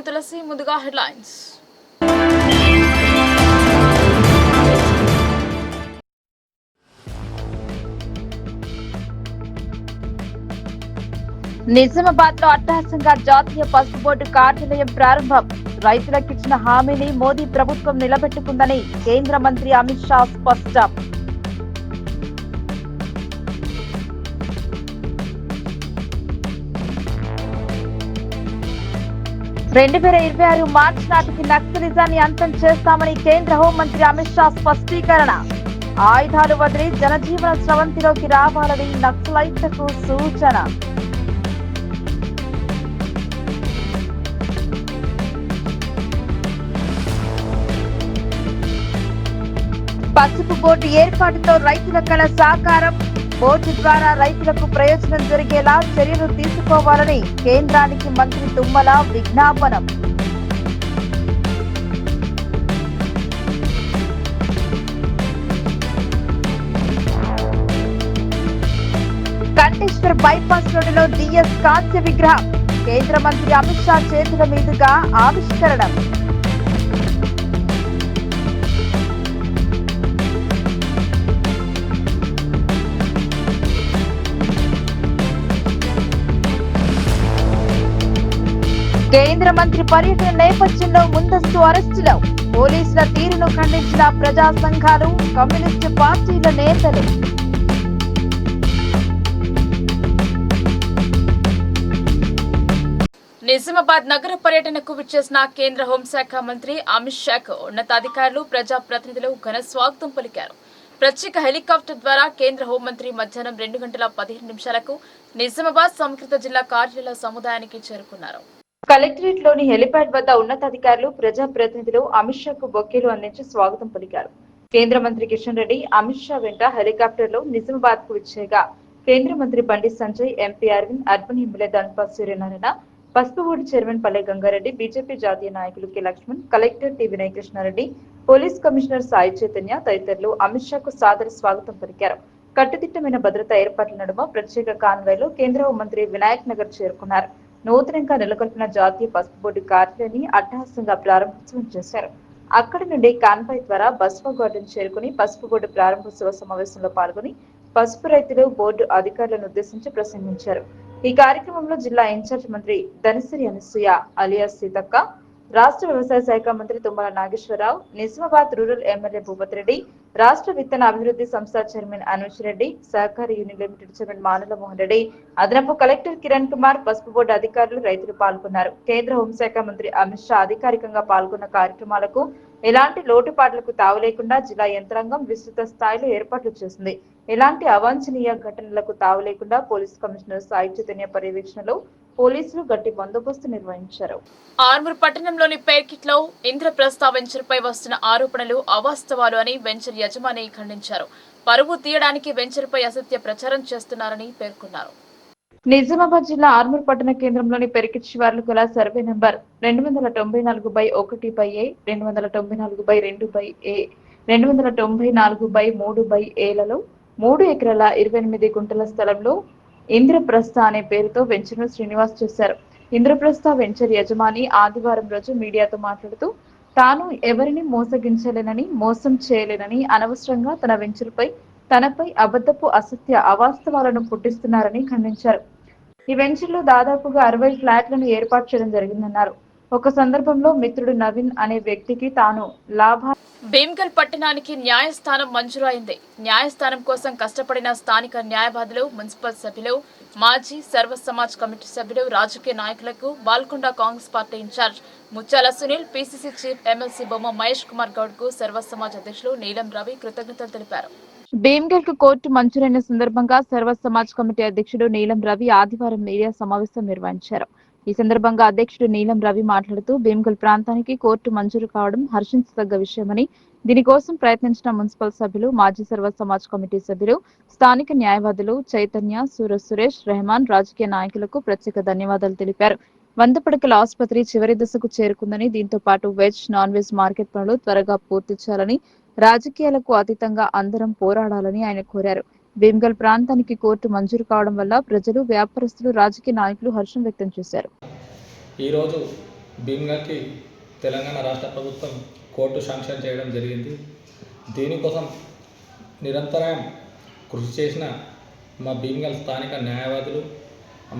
తులసి. ముందుగా హెడ్లైన్స్. నిజామాబాద్ లో అట్టహాసంగా జాతీయ పసుపు బోర్డు కార్యాలయం ప్రారంభం. రైతులకు ఇచ్చిన హామీని మోదీ ప్రభుత్వం నిలబెట్టుకుందని కేంద్ర మంత్రి అమిత్ షా స్పష్టం. మార్చి నాటికి నక్సలిజాన్ని అంతం చేస్తామని కేంద్ర హోంమంత్రి అమిత్ షా స్పష్టీకరణ. ఆయుధాలు వదిలి జనజీవన స్రవంతిలోకి రావాలని నక్సలైట్లకు సూచన. పసుపు బోర్డు ఏర్పాటుతో రైతుల కళ సాకారం. బోర్డు ద్వారా రైతులకు ప్రయోజనం జరిగేలా చర్యలు తీసుకోవాలని కేంద్రానికి మంత్రి తుమ్మల విజ్ఞాపనం. కంటేశ్వర్ బైపాస్ రోడ్డులో డిఎస్ కాంస్య విగ్రహం. కేంద్ర మంత్రి అమిత్ షా చేతుల మీదుగా ఆవిష్కరణ. కేంద్ర మంత్రి పర్యటన నేపథ్యంలో ముందస్తు అరెస్టులు. పోలీసుల తీరును ఖండించిన ప్రజా సంఘాలు, కమ్యూనిస్టు పార్టీల నేతలు. నిజామాబాద్ నగర పర్యటనకు విచ్చేసిన కేంద్ర హోంశాఖ మంత్రి అమిత్ షాకు ఉన్నతాధికారులు, ప్రజాప్రతినిధులు ఘన స్వాగతం పలికారు. ప్రత్యేక హెలికాప్టర్ ద్వారా కేంద్ర హోంమంత్రి మధ్యాహ్నం 2:15 నిజామాబాద్ సమీకృత జిల్లా కార్యాలయ సముదాయానికి చేరుకున్నారు. కలెక్టరేట్ లోని హెలిప్యాడ్ వద్ద ఉన్నతాధికారులు, ప్రజాప్రతినిధులు అమిత్ షాకు బొకేలు అందించి స్వాగతం పలికారు. కేంద్ర మంత్రి కిషన్ రెడ్డి అమిత్ షా వెంట హెలికాప్టర్ లో నిజామాబాద్ కు విచ్చేయగా కేంద్ర మంత్రి Bandi Sanjay, MP Arvind, urban MLA Dhanpal Suryanarayana, పసుపు board chairman Palle Gangareddy, BJP జాతీయ నాయకులు K Laxman, collector T Vinay Krishnareddy, police commissioner Sai Chaitanya తదితరులు అమిత్ షాకు సాదర స్వాగతం పలికారు. కట్టుదిట్టమైన భద్రతా ఏర్పాట్ల నడుమ ప్రత్యేక కాన్వాయ్లో కేంద్ర హోంమంత్రి వినాయక్ నగర్ చేరుకున్నారు. నూతనంగా నెలకొల్పిన జాతీయ పసుపు బోర్డు కార్యాలయాన్ని అట్టహాసంగా ప్రారంభోత్సవం చేశారు. అక్కడి నుండి కాన్వాయ్ ద్వారా బస్వా గార్డెన్ చేరుకుని పసుపు బోర్డు ప్రారంభోత్సవ సమావేశంలో పాల్గొని పసుపు రైతులు, బోర్డు అధికారులను ఉద్దేశించి ప్రసంగించారు. ఈ కార్యక్రమంలో జిల్లా ఇన్ఛార్జ్ మంత్రి ధనశ్రీ అనసూయ అలియాస్ సీతక్క, రాష్ట్ర వ్యవసాయ శాఖ మంత్రి తుమ్మల నాగేశ్వరరావు, నిజామాబాద్ రూరల్ ఎమ్మెల్యే భూపత్ రెడ్డి, రాష్ట్ర విత్తన అభివృద్ధి సంస్థ చైర్మన్ అనూష్ రెడ్డి, సహకారి union limited chairman Manula Mohan Reddy, అదనపు కలెక్టర్ కిరణ్ కుమార్, పసుపు బోర్డు అధికారులు, రైతులు పాల్గొన్నారు. కేంద్ర హోంశాఖ మంత్రి అమిత్ షా అధికారికంగా పాల్గొన్న కార్యక్రమాలకు ఎలాంటి లోటుపాట్లకు తావులేకుండా జిల్లా యంత్రాంగం విస్తృత స్థాయిలో ఏర్పాట్లు చేసింది. ఎలాంటి అవాంఛనీయ ఘటనలకు తావులేకుండా పోలీస్ కమిషనర్ సాయి చైతన్య పర్యవేక్షణలో పోలీసులు గట్టి బందోబస్తు నిర్వహించారు. ఆర్మూర్ పట్టణంలోని పేర్కిట్ లో ఇంద్రప్రస్థ వెంచర్ పై వస్తున్న ఆరోపణలు అవాస్తవాలు అని వెంచర్ యజమాని ఖండించారు. పరువు తీయడానికి వెంచర్ పై అసత్య ప్రచారం చేస్తున్నారని పేర్కొన్నారు. నిజామాబాద్ జిల్లా ఆర్మూర్ పట్టణ కేంద్రంలోని పెరికిట్ శివార్లు గల సర్వే నంబర్ 294/1/A, 294/2/A, 294/3/Aలలో 3 ఎకరాల 28 గుంటల స్థలంలో ఇంద్రప్రస్థ అనే పేరుతో వెంచర్ ను శ్రీనివాస్ చేశారు. ఇంద్రప్రస్థ వెంచర్ యజమాని ఆదివారం రోజు మీడియాతో మాట్లాడుతూ తాను ఎవరిని మోసగించలేనని, మోసం చేయలేనని, అనవసరంగా తన వెంచర్ పై తనపై అబద్ధపు అసత్య అవాస్తవాలను పుట్టిస్తున్నారని ఖండించారు. ఈ వెంచర్ లో దాదాపుగా 60 ఫ్లాట్లను ఏర్పాటు చేయడం జరిగిందన్నారు. ఒక సందర్భంలో మిత్రుడు నవీన్ అనే వ్యక్తికి తాను భీమ్గల్ పట్టణానికి న్యాయస్థానం మంజూరైంది. న్యాయస్థానం కోసం కష్టపడిన స్థానిక న్యాయవాదులు, మున్సిపల్ సభ్యులు, మాజీ సర్వ సమాజ్ కమిటీ సభ్యులు, రాజకీయ నాయకులకు బాల్కొండ కాంగ్రెస్ పార్టీ ఇన్ఛార్జ్ ముత్యాల సునీల్, పీసీసీ చీఫ్ ఎమ్మెల్సీ బొమ్మ మహేష్ కుమార్ గౌడ్ కు సర్వ సమాజ్ అధ్యక్షులు నీలం రవి కృతజ్ఞతలు తెలిపారు. భీమ్గల్ కు కోర్టు మంజూరైన సందర్భంగా సర్వ సమాజ్ కమిటీ అధ్యక్షుడు నీలం రవి ఆదివారం మీడియా సమావేశం నిర్వహించారు. ఈ సందర్భంగా అధ్యక్షుడు నీలం రవి మాట్లాడుతూ భీమ్గల్ ప్రాంతానికి కోర్టు మంజూరు కావడం హర్షించదగ్గ విషయమని, దీనికోసం ప్రయత్నించిన మున్సిపల్ సభ్యులు, మాజీ సర్వ సమాజ్ కమిటీ సభ్యులు, స్థానిక న్యాయవాదులు చైతన్య, సురేష్, రెహమాన్, రాజకీయ నాయకులకు ప్రత్యేక ధన్యవాదాలు తెలిపారు. 100 పడకల ఆసుపత్రి చివరి దశకు చేరుకుందని, దీంతో పాటు వెజ్, నాన్ వెజ్ మార్కెట్ పనులు త్వరగా పూర్తి చేయాలని, రాజకీయాలకు అతీతంగా అందరం పోరాడాలని ఆయన కోరారు. భీమ్గల్ ప్రాంతానికి కోర్టు మంజూరు కావడం వల్ల ప్రజలు, వ్యాపారస్తులు, రాజకీయ నాయకులు హర్షం వ్యక్తం చేశారు. ఈరోజు భీమ్గల్కి తెలంగాణ రాష్ట్ర ప్రభుత్వం కోర్టు శాంక్షన్ చేయడం జరిగింది. దీనికోసం నిరంతరం కృషి చేసిన మా భీమ్గల్ స్థానిక న్యాయవాదులు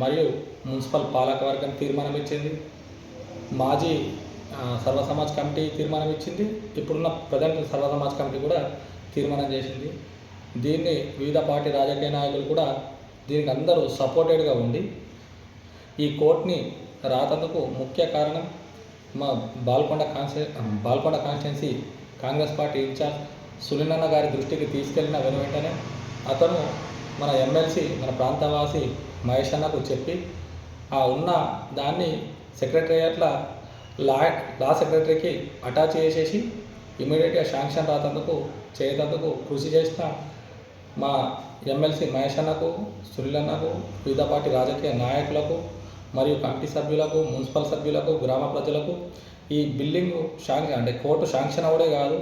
మరియు మున్సిపల్ పాలకవర్గం తీర్మానం ఇచ్చింది. మాజీ సర్వసమాజ్ కమిటీ తీర్మానం ఇచ్చింది. ఇప్పుడున్న ప్రజెంట్ సర్వసమాజ్ కమిటీ కూడా తీర్మానం చేసింది. దీన్ని వివిధ పార్టీ రాజకీయ నాయకులు కూడా దీనికి అందరూ సపోర్టెడ్గా ఉండి ఈ కోర్టుని రాతందుకు ముఖ్య కారణం మా Balkonda constituency Congress party incharge Sunil గారి దృష్టికి తీసుకెళ్లిన వెంటనే అతను మన ఎమ్మెల్సీ మన ప్రాంతవాసి మహేష్ అన్నకు చెప్పి ఆ ఉన్న దాన్ని సెక్రటేరియట్ల లా సెక్రటరీకి అటాచ్ చేసేసి ఇమీడియట్గా శాంక్షన్ చేయతందుకు కృషి చేసిన మా ఎమ్మెల్సీ మహేష్ అన్నకు, సునీల్ అన్నకు, వివిధ పార్టీ రాజకీయ నాయకులకు మరియు కమిటీ సభ్యులకు, మున్సిపల్ సభ్యులకు, గ్రామ ప్రజలకు ఈ బిల్డింగ్ శాంక్షన్ అంటే కోర్టు శాంక్షన్ అవడే కాదు,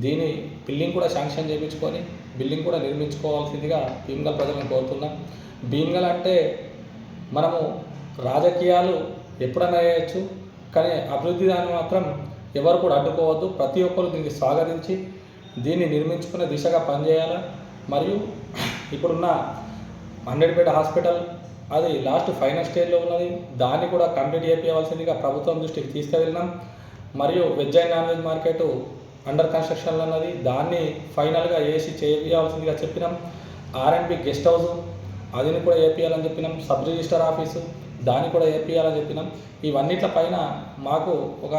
దీని బిల్డింగ్ కూడా శాంక్షన్ చేయించుకొని బిల్డింగ్ కూడా నిర్మించుకోవాల్సిందిగా భీమ్గల్ ప్రజలను కోరుతున్నాం. భీమ్గల్ అంటే మనము రాజకీయాలు ఎప్పుడైనా చేయవచ్చు, కానీ అభివృద్ధి దాన్ని మాత్రం ఎవరు కూడా అడ్డుకోవద్దు. ప్రతి ఒక్కరు దీనికి స్వాగతించి దీన్ని నిర్మించుకునే దిశగా పనిచేయాలి. మరియు ఇప్పుడున్న 100 బెడ్ హాస్పిటల్ అది లాస్ట్ ఫైనల్ స్టేజ్లో ఉన్నది, దాన్ని కూడా కంప్లీట్ చేయించవలసిందిగా ప్రభుత్వం దృష్టికి తీసుకువెళ్ళినాం. మరియు veg and non veg market under కన్స్ట్రక్షన్లో ఉన్నది, దాన్ని ఫైనల్గా చేయించవలసిందిగా చెప్పినాం. R&B గెస్ట్ హౌస్ అదిని కూడా చేయించాలని చెప్పినాం. సబ్ రిజిస్టర్ ఆఫీసు దాన్ని కూడా చేయించాలని చెప్పినాం. ఇవన్నిట్లపైన మాకు ఒక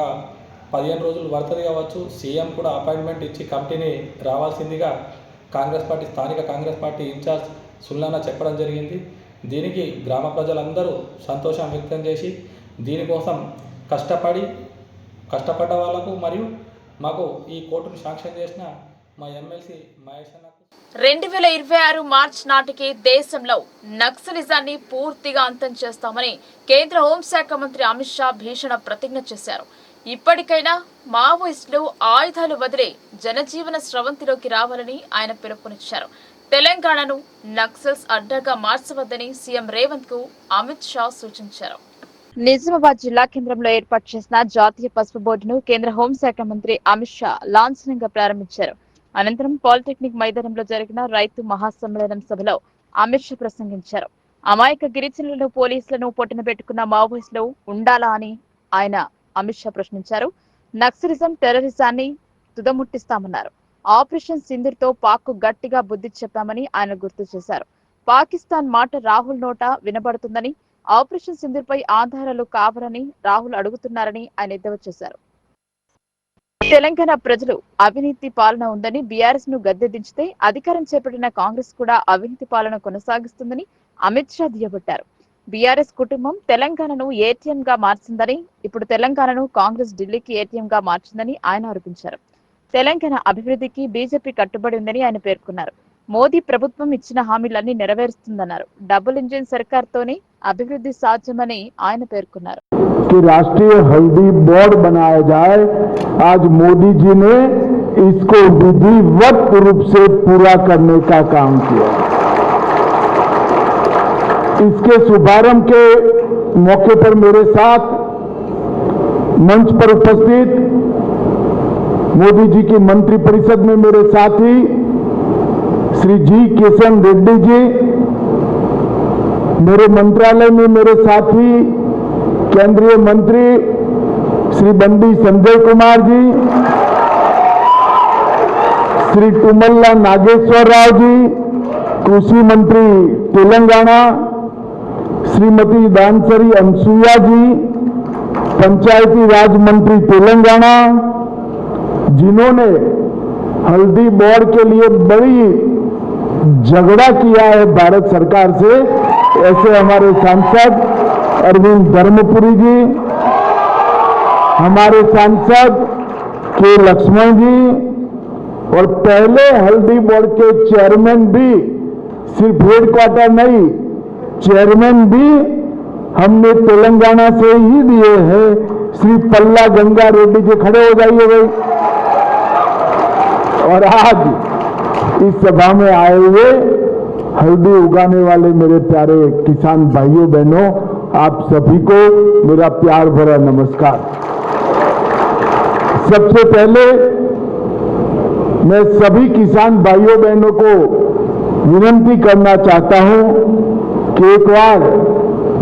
15 రోజులు పడుతుంది కావచ్చు. సీఎం కూడా అపాయింట్మెంట్ ఇచ్చి కమిటీని రావాల్సిందిగా స్థానిక కాంగ్రెస్ పార్టీ ఇన్ఛార్జ్ సుల్లానా చెప్పడం జరిగింది. దీనికి గ్రామ ప్రజలందరూ సంతోషం వ్యక్తం చేసి దీనికోసం కష్టపడ్డ వాళ్లకు మరియు మాకు ఈ కోర్టును శాంక్షన్ చేసిన మా ఎమ్మెల్సీ మహేష్ అన్నకు 2026 మార్చి నాటికి దేశంలో నక్సలిజాన్ని పూర్తిగా అంతం చేస్తామని కేంద్ర హోంశాఖ మంత్రి అమిత్ షా భీషణ ప్రతిజ్ఞ చేశారు. ఇప్పటికైనా మావోయిస్టులు ఆయుధాలు వదిలే జనజీవన స్రవంతిలోకి రావాలని ఆయన పిలుపునిచ్చారు. తెలంగాణను నక్సల్స్ అడ్డాగా మార్చవద్దని సీఎం రేవంత్ కు అమిత్ షా సూచించారు. నిజామాబాద్ జిల్లా కేంద్రంలో ఏర్పాటు చేసిన జాతీయ పసుపు బోర్డును కేంద్ర హోంశాఖ మంత్రి అమిత్ షా లాంఛనంగా ప్రారంభించారు. అనంతరం పాలిటెక్నిక్ మైదానంలో జరిగిన రైతు మహాసమ్మేళనం సభలో అమిత్ షా ప్రసంగించారు. అమాయక గిరిజనులను పోలీసులను పొట్టన పెట్టుకున్న మావోయిస్టులు ఉండాలా అని ఆయన అమిత్ షా ప్రశ్నించారు. నక్సలిజం టెర్రరిజాన్ని తుదముట్టిస్తామన్నారు. ఆపరేషన్ సింధూర్తో పాక్ గట్టిగా బుద్ధి చెప్పామని ఆయన గుర్తు చేశారు. పాకిస్తాన్ మాట రాహుల్ నోట వినబడుతుందని, ఆపరేషన్ సింధూర్పై ఆధారాలు కావాలని రాహుల్ అడుగుతున్నారని ఆయన ఎద్దేవా చేశారు. తెలంగాణ ప్రజలు అవినీతి పాలన ఉందని బీఆర్ఎస్ ను గద్దె దించితే అధికారం చేపట్టిన కాంగ్రెస్ కూడా అవినీతి పాలన కొనసాగిస్తుందని అమిత్ షా దుయ్యబట్టారు. బీఆర్ఎస్ కుటుంబం తెలంగాణను ఏటీఎం గా మార్చిందని, ఇప్పుడు తెలంగాణను కాంగ్రెస్ ఢిల్లీకి ఏటీఎం గా మార్చిందని ఆయన ఆరోపించారు. తెలంగాణ అభివృద్ధికి బీజేపీ కట్టుబడి ఉందని ఆయన పేర్కొన్నారు. మోదీ ప్రభుత్వం ఇచ్చిన హామీలన్నీ నెరవేరుస్తుందన్నారు. డబుల్ ఇంజిన్ సర్కార్తోనే అభివృద్ధి సాధ్యమని ఆయన పేర్కొన్నారు. कि राष्ट्रीय हल्दी बोर्ड बनाया जाए, आज मोदी जी ने इसको विधिवत रूप से पूरा करने का काम किया। इसके शुभारंभ के मौके पर मेरे साथ मंच पर उपस्थित मोदी जी की मंत्रिपरिषद में मेरे साथी श्री जी किशन रेड्डी जी, मेरे मंत्रालय में मेरे साथी केंद्रीय मंत्री श्री बंडी संजय कुमार जी, श्री तुमल्ला नागेश्वर राव जी, कृषि मंत्री तेलंगाना श्रीमती दानसरी अनसुया जी, पंचायती राज मंत्री तेलंगाना, जिन्होंने हल्दी बोर्ड के लिए बड़ी झगड़ा किया है भारत सरकार से, ऐसे हमारे सांसद अरविंद धर्मपुरी जी, हमारे सांसद के लक्ष्मण जी, और पहले हल्दी बोर्ड के चेयरमैन भी, सिर्फ हेडक्वार्टर नहीं, चेयरमैन भी हमने तेलंगाना से ही दिए हैं। श्री पल्ला गंगा रेड्डी जी, खड़े हो जाइए भाई। और आज इस सभा में आए हुए हल्दी उगाने वाले मेरे प्यारे किसान भाइयों बहनों, आप सभी को मेरा प्यार भरा नमस्कार। सबसे पहले मैं सभी किसान भाइयों बहनों को विनती करना चाहता हूं कि एक बार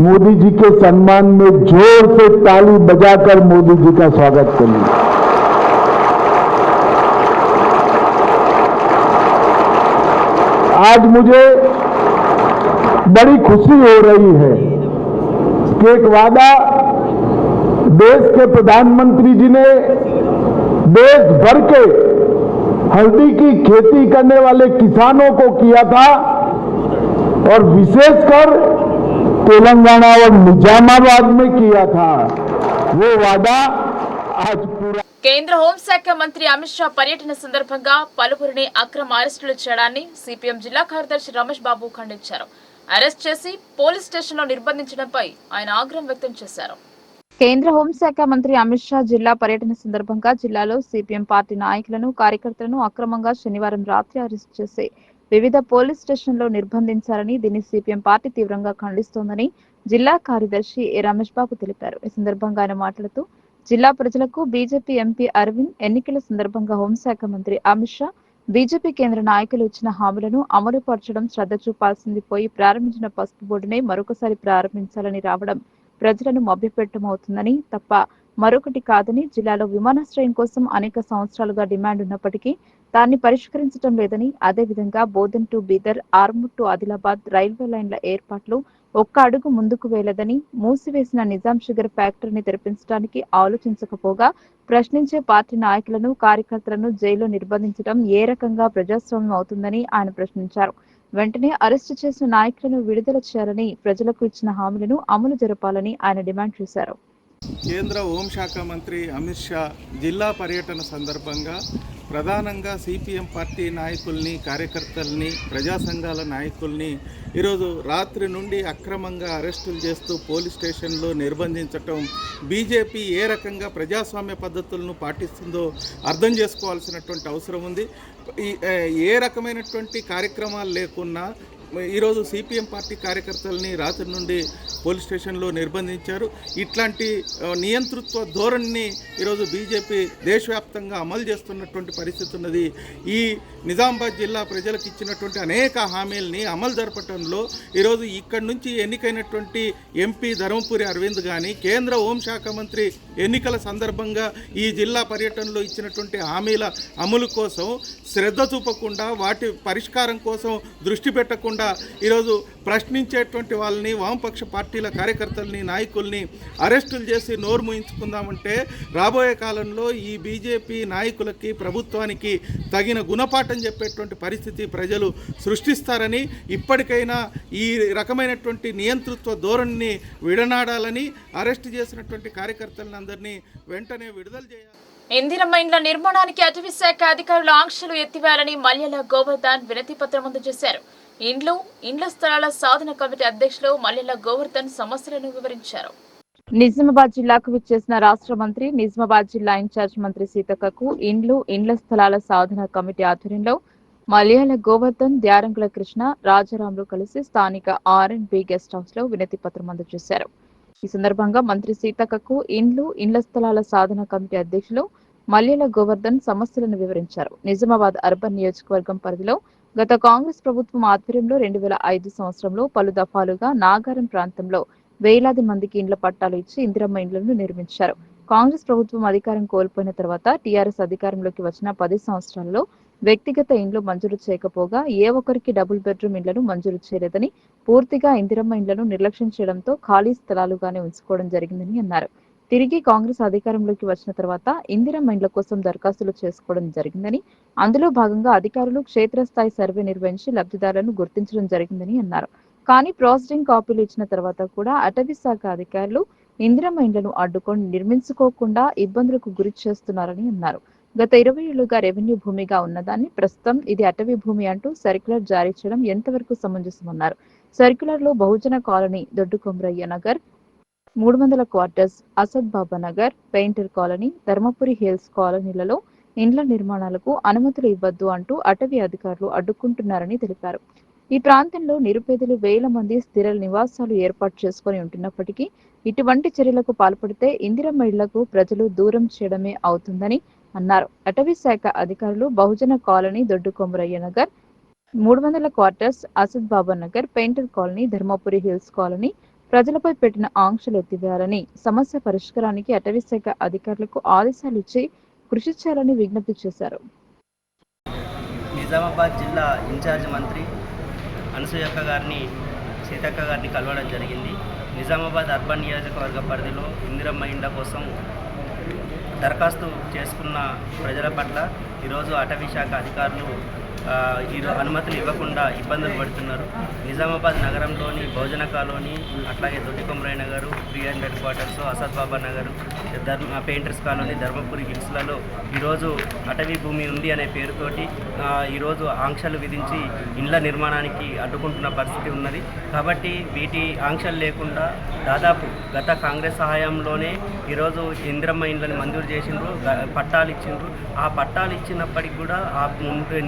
मोदी जी के सम्मान में जोर से ताली बजाकर मोदी जी का स्वागत करें। आज मुझे बड़ी खुशी हो रही है कि एक वादा देश के प्रधानमंत्री जी ने देश भर के हल्दी की खेती करने वाले किसानों को किया था और विशेषकर तेलंगाना और निजामाबाद में किया था। वो वादा आज पूरा। కేంద్ర హోంశాఖ మంత్రి అమిత్ షా పర్యటన సందర్భంగా పలువురిని అక్రమ అరెస్టులు చేయడాన్ని సిపిఎం జిల్లా కార్యదర్శి రమేష్ బాబు ఖండించారు. అరెస్ట్ చేసి పోలీస్ స్టేషన్లో నిర్బంధించడంపై ఆయన ఆగ్రహం వ్యక్తం చేశారు. కేంద్ర హోంశాఖ మంత్రి అమిత్ షా జిల్లా పర్యటన సందర్భంగా జిల్లాలో సిపిఎం పార్టీ నాయకులను కార్యకర్తలను అక్రమంగా శనివారం రాత్రి అరెస్ట్ చేసి వివిధ పోలీస్ స్టేషన్లో నిర్బంధించారని దీన్ని సిపిఎం పార్టీ తీవ్రంగా ఖండిస్తోందని జిల్లా కార్యదర్శి రమేష్ బాబు తెలిపారు. ఈ సందర్భంగా ఆయన మాట్లాడుతూ జిల్లా ప్రజలకు బీజేపీ ఎంపీ అరవింద్ ఎన్నికల సందర్భంగా హోంశాఖ మంత్రి అమిత్ షా బీజేపీ కేంద్ర నాయకులు ఇచ్చిన హామీలను అమలు పరచడం శ్రద్ధ చూపాల్సింది పోయి ప్రారంభించిన పసుపు బోర్డునే మరొకసారి ప్రారంభించాలని రావడం ప్రజలను మభ్యపెట్టమవుతుందని తప్ప మరొకటి కాదని, జిల్లాలో విమానాశ్రయం కోసం అనేక సంవత్సరాలుగా డిమాండ్ ఉన్నప్పటికీ దాన్ని పరిష్కరించడం లేదని, అదేవిధంగా Bodhan to Bidar, Armoor to Adilabad railway లైన్ల ఏర్పాట్లు ఒక్క అడుగు ముందుకు వేయలేదని, మూసివేసిన నిజాం షుగర్ ఫ్యాక్టరీని తెరిపించడానికి ఆలోచించకపోగా ప్రశ్నించే పార్టీ నాయకులను కార్యకర్తలను జైల్లో నిర్బంధించడం ఏ రకంగా ప్రజాస్వామ్యం అవుతుందని ఆయన ప్రశ్నించారు. వెంటనే అరెస్టు చేసిన నాయకులను విడుదల చేయాలని, ప్రజలకు ఇచ్చిన హామీలను అమలు జరపాలని ఆయన డిమాండ్ చేశారు. కేంద్ర హోంశాఖ మంత్రి అమిత్ షా జిల్లా పర్యటన సందర్భంగా ప్రధానంగా సిపిఎం పార్టీ నాయకుల్ని, కార్యకర్తల్ని, ప్రజా సంఘాల నాయకుల్ని ఈరోజు రాత్రి నుండి అక్రమంగా అరెస్టులు చేస్తూ పోలీస్ స్టేషన్లో నిర్బంధించటం బీజేపీ ఏ రకంగా ప్రజాస్వామ్య పద్ధతులను పాటిస్తుందో అర్థం చేసుకోవాల్సినటువంటి అవసరం ఉంది. ఏ రకమైనటువంటి కార్యక్రమాలు లేకున్నా ఈరోజు సిపిఎం పార్టీ కార్యకర్తలని రాత్రి నుండి పోలీస్ స్టేషన్లో నిర్బంధించారు. ఇట్లాంటి నియంతృత్వ ధోరణిని ఈరోజు బీజేపీ దేశవ్యాప్తంగా అమలు చేస్తున్నటువంటి పరిస్థితి ఉన్నది. ఈ నిజామాబాద్ జిల్లా ప్రజలకు ఇచ్చినటువంటి అనేక హామీలని అమలు జరపడంలో ఈరోజు ఇక్కడి నుంచి ఎన్నికైనటువంటి ఎంపీ ధర్మపురి అరవింద్ కానీ, కేంద్ర హోంశాఖ మంత్రి ఎన్నికల సందర్భంగా ఈ జిల్లా పర్యటనలో ఇచ్చినటువంటి హామీల అమలు కోసం శ్రద్ధ చూపకుండా, వాటి పరిష్కారం కోసం దృష్టి పెట్టకుండా ఈరోజు ప్రశ్నించేటువంటి వాళ్ళని, వామపక్ష పార్టీల కార్యకర్తల్ని, నాయకుల్ని అరెస్టులు చేసి నోరు మూయించుకుందామంటే రాబోయే కాలంలో ఈ బీజేపీ నాయకులకి, ప్రభుత్వానికి తగిన గుణపాఠం చెప్పేటువంటి పరిస్థితి ప్రజలు సృష్టిస్తారని, ఇప్పటికైనా ఈ రకమైనటువంటి నియంతృత్వ ధోరణిని విడనాడాలని, అరెస్టు చేసినటువంటి కార్యకర్తలందరినీ వెంటనే విడుదల చేయాలి. ఇందిరమ్మ ఇండ్ల నిర్మాణానికి అటవీ శాఖ అధికారులు ఆంక్షలు ఎత్తివేయాలని మల్లెల గోవర్ధన్ వినతి పత్రం అందజేశారు. ఇండ్ల స్థలాల సాధన కమిటీ అధ్యక్షులు మల్లెల గోవర్ధన్ సమస్యలను వివరించారు. నిజామాబాద్ జిల్లాకు విచ్చేసిన రాష్ట్ర మంత్రి, నిజామాబాద్ జిల్లా ఇన్ఛార్జ్ మంత్రి సీతక్కకు ఇండ్ల స్థలాల సాధన కమిటీ ఆధ్వర్యంలో మల్లెల గోవర్ధన్, ద్యారంగుల కృష్ణ, రాజారాంలు కలిసి స్థానిక R&B గెస్ట్ హౌస్ లో వినతి పత్రం అందజేశారు. ఈ సందర్భంగా మంత్రి సీతక్కకు ఇండ్ల స్థలాల సాధన కమిటీ అధ్యక్షులు మల్లెల గోవర్ధన్ సమస్యలను వివరించారు. నిజామాబాద్ అర్బన్ నియోజకవర్గం పరిధిలో గత కాంగ్రెస్ ప్రభుత్వం ఆధ్వర్యంలో 2005 సంవత్సరంలో పలు దఫాలుగా నాగారం ప్రాంతంలో వేలాది మందికి ఇండ్ల పట్టాలు ఇచ్చి ఇందిరమ్మ ఇండ్లను నిర్మించారు. కాంగ్రెస్ ప్రభుత్వం అధికారం కోల్పోయిన తర్వాత టీఆర్ఎస్ అధికారంలోకి వచ్చిన 10 సంవత్సరాల్లో వ్యక్తిగత ఇండ్లు మంజూరు చేయకపోగా ఏ ఒక్కరికి డబుల్ బెడ్రూమ్ ఇండ్లను మంజూరు చేయలేదని, పూర్తిగా ఇందిరమ్మ ఇండ్లను నిర్లక్ష్యం చేయడంతో ఖాళీ స్థలాలుగానే ఉంచుకోవడం జరిగిందని అన్నారు. తిరిగి కాంగ్రెస్ అధికారంలోకి వచ్చిన తర్వాత ఇందిరమ్మ ఇండ్ల కోసం దరఖాస్తులు చేసుకోవడం జరిగిందని, అందులో భాగంగా అధికారులు క్షేత్రస్థాయి సర్వే నిర్వహించి లబ్ధిదారులను గుర్తించడం జరిగిందని అన్నారు. కానీ ప్రాసెసింగ్ కాపీలు ఇచ్చిన తర్వాత కూడా అటవీ శాఖ అధికారులు ఇందిరమ్మ ఇండ్లను అడ్డుకొని నిర్మించుకోకుండా ఇబ్బందులకు గురి చేస్తున్నారని అన్నారు. గత 20 ఏళ్లుగా రెవెన్యూ భూమిగా ఉన్నదాన్ని ప్రస్తుతం ఇది అటవీ భూమి అంటూ సర్క్యులర్ జారీ చేయడం ఎంతవరకు సమంజసమన్నారు. సర్క్యులర్ లో Bahujan colony, Doddu Komaraiah Nagar, 300 quarters, Asad Baba Nagar, painter colony, Dharmapuri hills కాలనీలలో ఇండ్ల నిర్మాణాలకు అనుమతులు ఇవ్వద్దు అంటూ అటవీ అధికారులు అడ్డుకుంటున్నారని తెలిపారు. ఈ ప్రాంతంలో నిరుపేదలు వేల మంది స్థిర నివాసాలు ఏర్పాటు చేసుకుని ఉంటున్నప్పటికీ ఇటువంటి చర్యలకు పాల్పడితే ఇందిరమ్మ ఇళ్లకు ప్రజలు దూరం చేయడమే అవుతుందని, అన్నారు. అటవీ శాఖ అధికారులు Bahujan colony, Doddu Komaraiah Nagar, 300 quarters, Asad Baba Nagar, painter colony, Dharmapuri hills colony ప్రజలపై పెట్టిన ఆంక్షలు ఎత్తివేయాలని, సమస్య పరిష్కారానికి అటవీ శాఖ అధికారులకు ఆదేశాలు ఇచ్చి కృషి చేయాలని విజ్ఞప్తి చేశారు. నిజామాబాద్ జిల్లా ఇన్ఛార్జ్ మంత్రి అనసూయక్క గారిని, సీతక్క గారిని కలవడం జరిగింది. నిజామాబాద్ అర్బన్ నియోజకవర్గ పరిధిలో ఇందిరమ్మ ఇండ్ల కోసం దరఖాస్తు చేసుకున్న ప్రజల పట్ల ఈరోజు అటవీ శాఖ అధికారులు అనుమతులు ఇవ్వకుండా ఇబ్బందులు పడుతున్నారు. నిజామాబాద్ నగరంలోని బహుజన కాలనీ, అట్లాగే దొడ్డికొమరయ్య నగరు, 300 క్వార్టర్స్, అసద్ బాబా నగరు, పెయింటర్స్ కాలనీ, ధర్మపురి హిల్స్లలో ఈరోజు అటవీ భూమి ఉంది అనే పేరుతోటి ఈరోజు ఆంక్షలు విధించి ఇండ్ల నిర్మాణానికి అడ్డుకుంటున్న పరిస్థితి ఉన్నది. కాబట్టి వీటి ఆంక్షలు లేకుండా దాదాపు గత కాంగ్రెస్ సహాయంలోనే ఈరోజు ఇందిరమ్మ ఇండ్లను మంజూరు చేసిండ్రు, పట్టాలు ఇచ్చిండ్రు. ఆ పట్టాలు ఇచ్చినప్పటికి కూడా ఆ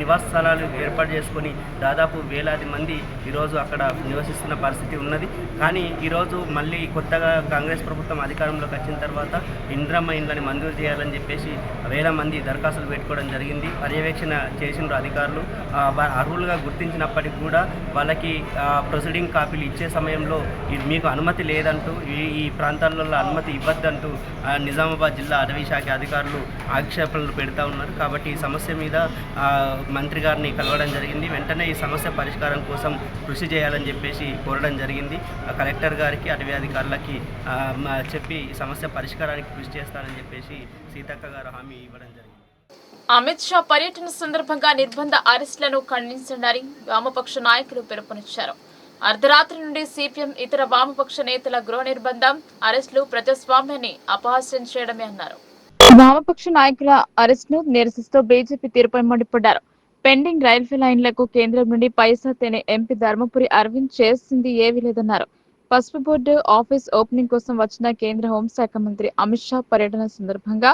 నివాస స్థలాలు ఏర్పాటు చేసుకొని దాదాపు వేలాది మంది ఈరోజు అక్కడ నివసిస్తున్న పరిస్థితి ఉన్నది. కానీ ఈరోజు మళ్ళీ కొత్తగా కాంగ్రెస్ ప్రభుత్వం అధికారంలోకి వచ్చిన తర్వాత ఇందిరమ్మ ఇండ్లని మంజూరు చేయాలని చెప్పేసి వేల మంది దరఖాస్తులు పెట్టుకోవడం జరిగింది. పర్యవేక్షణ చేసిన అధికారులు అర్హులుగా గుర్తించినప్పటికీ కూడా వాళ్ళకి ప్రొసీడింగ్ కాపీలు ఇచ్చే సమయంలో మీకు అనుమతి లేదంటూ, ఈ ప్రాంతాలలో అనుమతి ఇవ్వద్దంటూ నిజామాబాద్ జిల్లా అటవీ శాఖ అధికారులు ఆక్షేపణలు పెడతా ఉన్నారు. కాబట్టి ఈ సమస్య మీద మంత్రి గారిని కలవడం జరిగింది. వెంటనే ఈ సమస్య పరిష్కారం కోసం కృషి చేయాలని చెప్పేసి కోరడం జరిగింది. కలెక్టర్ గారికి, అటవీ అధికారులకి చెప్పి ఈ సమస్య పరిష్కారానికి కృషి చేస్తానని చెప్పేసి సీతక్క గారు హామీ ఇవ్వడం జరిగింది. అమిత్ షా పర్యటన సందర్భంగా నిర్బంధ అరెస్టులను ఖండించండి వామపక్ష నాయకులు పిలుపునిచ్చారు. అర్ధరాత్రి నుండి సిపిఎం ఇతర వామపక్ష నేతల గృహ నిర్బంధం, అరెస్టులు ప్రజాస్వామ్యాన్ని అపహాస్యం చేయడమే అన్నారు. వామపక్ష నాయకుల అరెస్టును నిరసిస్తూ బీజేపీ తీరుపై మండిపడ్డారు. పెండింగ్ రైల్వే లైన్లకు కేంద్రం నుండి పైసా తేనే ఎంపీ ధర్మపురి అరవింద్ చేసింది ఏమీ లేదన్నారు. పసుపు బోర్డు ఆఫీస్ ఓపెనింగ్ కోసం వచ్చిన కేంద్ర హోంశాఖ మంత్రి అమిత్ షా పర్యటన సందర్భంగా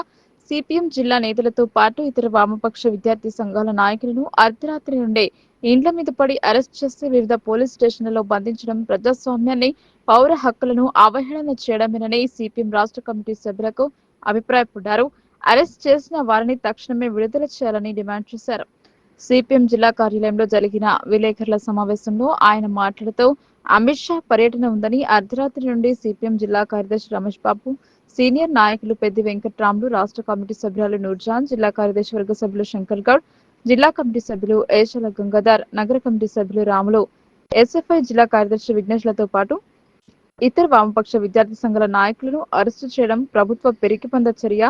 సిపిఎం జిల్లా నేతలతో పాటు ఇతర వామపక్ష విద్యార్థి సంఘాల నాయకులను అర్ధరాత్రి నుండే ఇండ్ల మీద పడి అరెస్ట్ చేసి వివిధ పోలీస్ స్టేషన్లలో బంధించడం ప్రజాస్వామ్యాన్ని, పౌర హక్కులను అవహేళన చేయడమేనని సిపిఎం రాష్ట్ర కమిటీ సభ్యులకు అభిప్రాయపడ్డారు. అరెస్ట్ చేసిన వారిని తక్షణమే విడుదల చేయాలని డిమాండ్ చేశారు. సిపిఎం జిల్లా కార్యాలయంలో జరిగిన విలేకరుల సమావేశంలో ఆయన మాట్లాడుతూ అమిత్ షా పర్యటన ఉందని, అర్ధరాత్రి నుండి సిపిఎం జిల్లా కార్యదర్శి రమేష్ బాబు, సీనియర్ నాయకులు పెద్ది వెంకట్రాములు, రాష్ట్ర కమిటీ సభ్యులు నూర్జాన్, జిల్లా కార్యదర్శి వర్గ సభ్యులు శంకర్ గౌడ్, జిల్లా కమిటీ సభ్యులు ఏషల గంగాధర్, నగర కమిటీ సభ్యులు రాములు, ఎస్ఎఫ్ఐ జిల్లా కార్యదర్శి విఘ్నేష్లతో పాటు ఇతర వామపక్ష విద్యార్థి సంఘాల నాయకులను అరెస్టు చేయడం ప్రభుత్వ పెరికిపంద చర్య.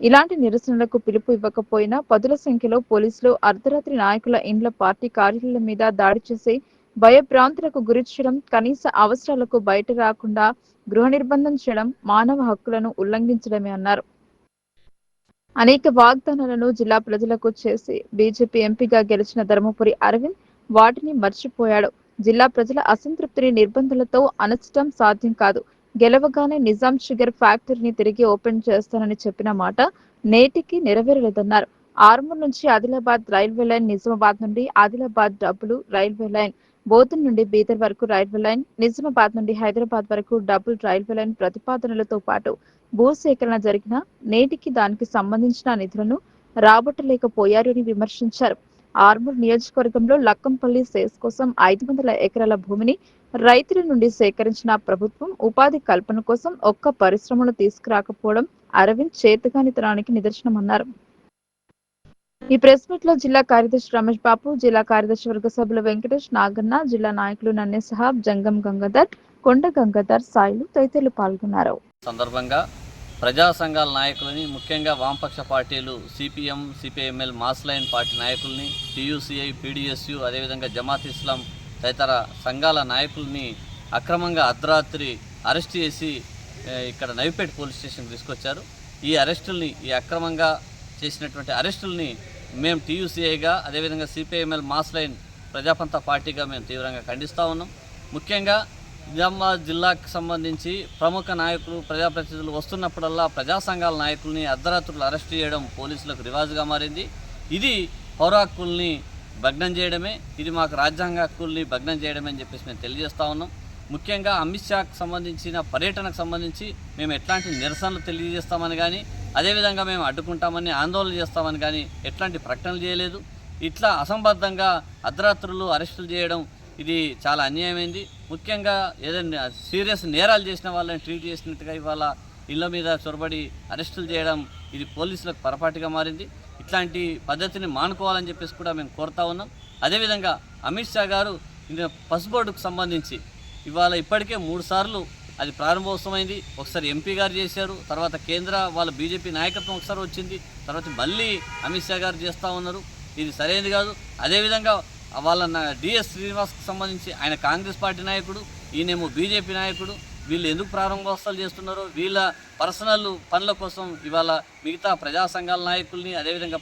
ఇలాంటి నిరసనలకు పిలుపు ఇవ్వకపోయినా పదుల సంఖ్యలో పోలీసులు అర్ధరాత్రి నాయకుల ఇండ్ల, పార్టీ కార్యాలయాల మీద దాడి చేసి భయభ్రాంతులకు గురి చేయడం, కనీస అవసరాలకు బయట రాకుండా గృహ నిర్బంధం చేయడం మానవ హక్కులను ఉల్లంఘించడమే అన్నారు. అనేక వాగ్దానాలను జిల్లా ప్రజలకు చేసి బీజేపీ ఎంపీగా గెలిచిన ధర్మపురి అరవింద్ వాటిని మర్చిపోయాడు. జిల్లా ప్రజల అసంతృప్తిని నిర్బంధాలతో అణచడం సాధ్యం కాదు. గెలవగానే నిజాం షుగర్ ఫ్యాక్టరీని తిరిగి ఓపెన్ చేస్తానని చెప్పిన మాట నేటికి నెరవేరలేదన్నారు. ఆర్మూర్ నుంచి ఆదిలాబాద్ రైల్వే లైన్, నిజామాబాద్ నుండి Adilabad double railway line, Bodhan నుండి బీదర్ వరకు రైల్వే లైన్, నిజామాబాద్ నుండి హైదరాబాద్ వరకు డబుల్ రైల్వే లైన్ ప్రతిపాదనలతో పాటు భూసేకరణ జరిగిన నేటికి దానికి సంబంధించిన నిధులను రాబట్టలేకపోయారని విమర్శించారు. ఆర్మూర్ నియోజకవర్గంలో లక్కంపల్లి సేస్ కోసం 500 ఎకరాల భూమిని రైతుల నుండి సేకరించిన ప్రభుత్వం ఉపాధి కల్పన కోసం ఒక్క పరిశ్రమను తీసుకురాకపోవడం అరవింద్ చేతగానితనానికి నిదర్శనమన్నారు. ఈ ప్రెస్ మీట్ లో జిల్లా కార్యదర్శి రమేష్ బాబు, జిల్లా కార్యదర్శి వర్గ సభ్యులు వెంకటేష్, నాగన్న, జిల్లా నాయకులు నన్నే సహాబ్, జంగం గంగాధర్, కొండ గంగాధర్, సాయిలు తదితరులు పాల్గొన్నారు. సందర్భంగా ప్రజా సంఘాల నాయకులని, ముఖ్యంగా వామపక్ష పార్టీలు CPM, CPIML, mass line party నాయకుల్ని, టీయూసీఐ, పీడీఎస్యు, అదేవిధంగా జమాత్ ఇస్లాం తదితర సంఘాల నాయకుల్ని అక్రమంగా అర్ధరాత్రి అరెస్ట్ చేసి ఇక్కడ నవిపేట పోలీస్ స్టేషన్కి తీసుకొచ్చారు. ఈ అరెస్టుల్ని, ఈ అక్రమంగా చేసినటువంటి అరెస్టుల్ని మేము టీయూసీఐగా, అదేవిధంగా సిపిఐఎంఎల్, మాస్ లైన్ ప్రజాపంత పార్టీగా మేము తీవ్రంగా ఖండిస్తూ ఉన్నాం. ముఖ్యంగా నిజామాబాద్ జిల్లాకు సంబంధించి ప్రముఖ నాయకులు, ప్రజాప్రతినిధులు వస్తున్నప్పుడల్లా ప్రజా సంఘాల నాయకుల్ని అర్ధరాత్రులు అరెస్ట్ చేయడం పోలీసులకు రివాజుగా మారింది. ఇది పౌర హక్కుల్ని భగ్నం చేయడమే, ఇది మాకు రాజ్యాంగ హక్కుల్ని భగ్నం చేయడమే అని చెప్పేసి మేము తెలియజేస్తూ ఉన్నాం. ముఖ్యంగా అమిత్ షాకు సంబంధించిన పర్యటనకు సంబంధించి మేము ఎట్లాంటి నిరసనలు తెలియజేస్తామని కానీ, అదేవిధంగా మేము అడ్డుకుంటామని ఆందోళన చేస్తామని కానీ ఎట్లాంటి ప్రకటనలు చేయలేదు. ఇట్లా అసంబద్ధంగా అర్ధరాత్రులు అరెస్టులు చేయడం ఇది చాలా అన్యాయమైంది. ముఖ్యంగా ఏదైనా సీరియస్ నేరాలు చేసిన వాళ్ళని ట్రీట్ చేసినట్టుగా ఇవాళ ఇళ్ళ మీద చొరబడి అరెస్టులు చేయడం ఇది పోలీసులకు పొరపాటుగా మారింది. ఇట్లాంటి పద్ధతిని మానుకోవాలని చెప్పేసి కూడా మేము కోరుతా ఉన్నాం. అదేవిధంగా అమిత్ షా గారు పసుపు బోర్డుకు సంబంధించి ఇవాళ ఇప్పటికే 3 సార్లు అది ప్రారంభోత్సవమైంది. ఒకసారి ఎంపీ గారు చేశారు, తర్వాత కేంద్ర వాళ్ళ బీజేపీ నాయకత్వం ఒకసారి వచ్చింది, తర్వాత మళ్ళీ అమిత్ షా గారు చేస్తూ ఉన్నారు. ఇది సరైనది కాదు. అదేవిధంగా వాళ్ళ డిఎస్ శ్రీనివాస్కి సంబంధించి ఆయన కాంగ్రెస్ పార్టీ నాయకుడు, ఈయనేమో బీజేపీ నాయకుడు. వీళ్ళు ఎందుకు ప్రారంభోత్సవాలు చేస్తున్నారో వీళ్ళ పర్సనల్ పనుల కోసం ఇవాళ మిగతా ప్రజా సంఘాల నాయకుల్ని అదేవిధంగా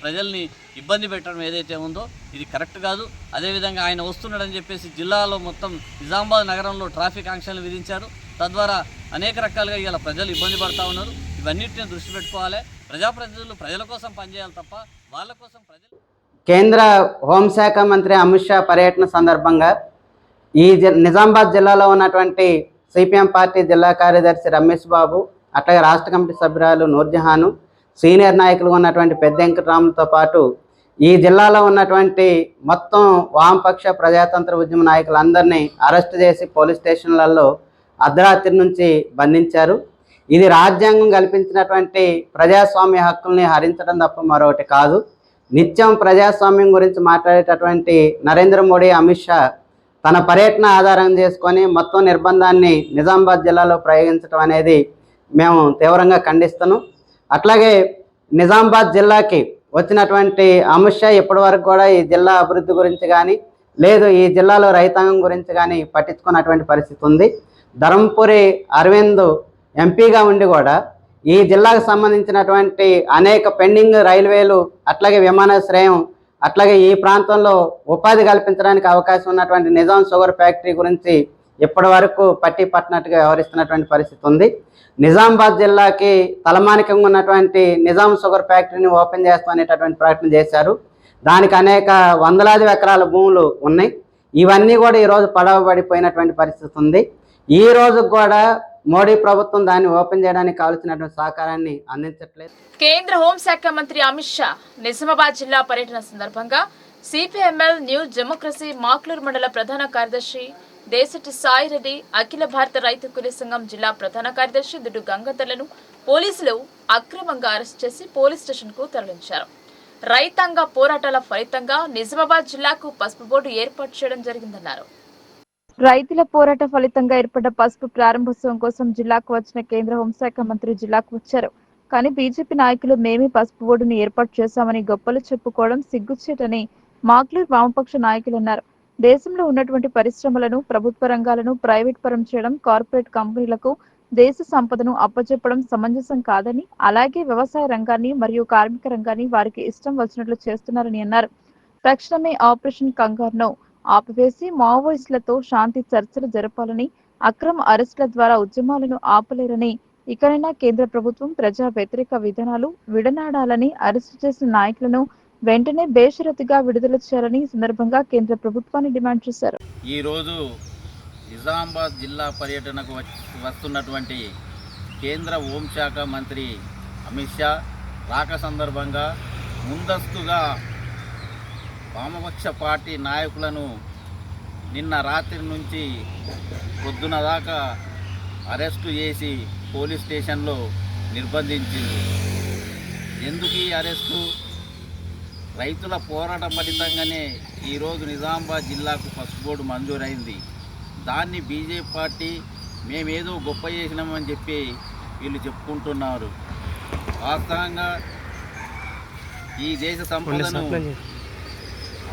ప్రజల్ని ఇబ్బంది పెట్టడం ఏదైతే ఉందో ఇది కరెక్ట్ కాదు. అదేవిధంగా ఆయన వస్తున్నాడని చెప్పేసి జిల్లాలో మొత్తం నిజామాబాద్ నగరంలో ట్రాఫిక్ ఆంక్షలు విధించారు. తద్వారా అనేక రకాలుగా ఇవాళ ప్రజలు ఇబ్బంది పడుతూ ఉన్నారు. ఇవన్నిటిని దృష్టి పెట్టుకోవాలి. ప్రజాప్రతినిధులు ప్రజల కోసం పనిచేయాలి తప్ప వాళ్ళ కోసం ప్రజలు. కేంద్ర హోంశాఖ మంత్రి అమిత్ షా పర్యటన సందర్భంగా నిజామాబాద్ జిల్లాలో ఉన్నటువంటి సిపిఎం పార్టీ జిల్లా కార్యదర్శి రమేష్ బాబు, అట్లాగే రాష్ట్ర కమిటీ సభ్యురాలు నూర్జహాను, సీనియర్ నాయకులు ఉన్నటువంటి పెద్ద వెంకటరాముతో పాటు ఈ జిల్లాలో ఉన్నటువంటి మొత్తం వామపక్ష ప్రజాతంత్ర ఉద్యమ నాయకులందరినీ అరెస్ట్ చేసి పోలీస్ స్టేషన్లలో అర్ధరాత్రి నుంచి బంధించారు. ఇది రాజ్యాంగం కల్పించినటువంటి ప్రజాస్వామ్య హక్కుల్ని హరించడం తప్ప మరొకటి కాదు. నిత్యం ప్రజాస్వామ్యం గురించి మాట్లాడేటటువంటి నరేంద్ర మోడీ, అమిత్ షా తన పర్యటన ఆధారం చేసుకొని మొత్తం నిర్బంధాన్ని నిజామాబాద్ జిల్లాలో ప్రయోగించడం అనేది మేము తీవ్రంగా ఖండిస్తున్నాం. అట్లాగే నిజామాబాద్ జిల్లాకి వచ్చినటువంటి అమిత్ షా ఇప్పటి వరకు కూడా ఈ జిల్లా అభివృద్ధి గురించి కానీ లేదు ఈ జిల్లాలో రైతాంగం గురించి కానీ పట్టించుకున్నటువంటి పరిస్థితి ఉంది. ధర్మపురి అరవింద్ ఎంపీగా ఉండి కూడా ఈ జిల్లాకు సంబంధించినటువంటి అనేక పెండింగ్ రైల్వేలు, అట్లాగే విమానాశ్రయం, అట్లాగే ఈ ప్రాంతంలో ఉపాధి కల్పించడానికి అవకాశం ఉన్నటువంటి నిజాం షుగర్ ఫ్యాక్టరీ గురించి ఇప్పటి వరకు పట్టినట్టుగా వ్యవహరిస్తున్నటువంటి పరిస్థితి ఉంది. నిజామాబాద్ జిల్లాకి తలమానికంగా ఉన్నటువంటి నిజాం షుగర్ ఫ్యాక్టరీని ఓపెన్ చేస్తామనేటటువంటి ప్రకటన చేశారు. దానికి అనేక వందలాది ఎకరాల భూములు ఉన్నాయి. ఇవన్నీ కూడా ఈరోజు పడవబడిపోయినటువంటి పరిస్థితి ఉంది. ఈ రోజు కూడా మోడీ ప్రభుత్వం దాన్ని ఓపెన్ చేయడానికి కావాల్సినటువంటి సహకారాన్ని అందించట్లేదు. కేంద్ర హోంశాఖ మంత్రి అమిత్ షా నిజామాబాద్ జిల్లా పర్యటన సందర్భంగా సిపిఎంఎల్ న్యూ డెమోక్రసీ మాక్లూర్ మండల ప్రధాన కార్యదర్శి దేశటి సాయిరెడ్డి, అఖిల భారత రైతు కూలీ సంఘం జిల్లా ప్రధాన కార్యదర్శి దుడ్డు గంగాధర్లను పోలీసులు అక్రమంగా అరెస్ట్ చేసి పోలీస్ స్టేషన్ కు తరలించారు. రైతాంగ పోరాటాల ఫలితంగా నిజామాబాద్ జిల్లాకు పసుపు బోర్డు ఏర్పాటు చేయడం జరిగిందన్నారు. రైతుల పోరాట ఫలితంగా ఏర్పడ్డ పసుపు ప్రారంభోత్సవం కోసం జిల్లాకు వచ్చిన కేంద్ర హోంశాఖ మంత్రి జిల్లాకు వచ్చారు. కానీ బీజేపీ నాయకులు మేమే పసుపు బోర్డును ఏర్పాటు చేశామని గొప్పలు చెప్పుకోవడం సిగ్గుచేటని మాక్లూర్ వామపక్ష నాయకులు అన్నారు. దేశంలో ఉన్నటువంటి పరిశ్రమలను, ప్రభుత్వ రంగాలను ప్రైవేట్ పరం చేయడం, కార్పొరేట్ కంపెనీలకు దేశ సంపదను అప్పచెప్పడం సమంజసం కాదని, అలాగే వ్యవసాయ రంగాన్ని మరియు కార్మిక రంగాన్ని వారికి ఇష్టం వచ్చినట్లు చేస్తున్నారని అన్నారు. తక్షణమే ఆపరేషన్ కంగారును ఆపివేసి మావోయిస్టులతో శాంతి చర్చలు జరపాలని, అక్రమ అరెస్టుల ద్వారా ఉద్యమాలను ఆపలేరని, ఇకనైనా కేంద్ర ప్రభుత్వం ప్రజా వ్యతిరేక విధానాలు విడనాడాలని, అరెస్టు చేసిన నాయకులను వెంటనే బేషరతుగా విడుదల చేయాలని సందర్భంగా కేంద్ర ప్రభుత్వాన్ని డిమాండ్ చేశారు. ఈరోజు నిజామాబాద్ జిల్లా పర్యటనకు వస్తున్నటువంటి కేంద్ర హోంశాఖ మంత్రి అమిత్ షా రాక సందర్భంగా ముందస్తుగా వామపక్ష పార్టీ నాయకులను నిన్న రాత్రి నుంచి పొద్దున దాకా అరెస్టు చేసి పోలీస్ స్టేషన్లో నిర్బంధించింది. ఎందుకు ఈ అరెస్టు? రైతుల పోరాట ఫలితంగానే ఈరోజు నిజామాబాద్ జిల్లాకు పసుపు బోర్డు మంజూరైంది. దాన్ని బీజేపీ పార్టీ మేమేదో గొప్ప చేసినామని చెప్పి వీళ్ళు చెప్పుకుంటున్నారు. వాస్తవంగా ఈ దేశ సంపదను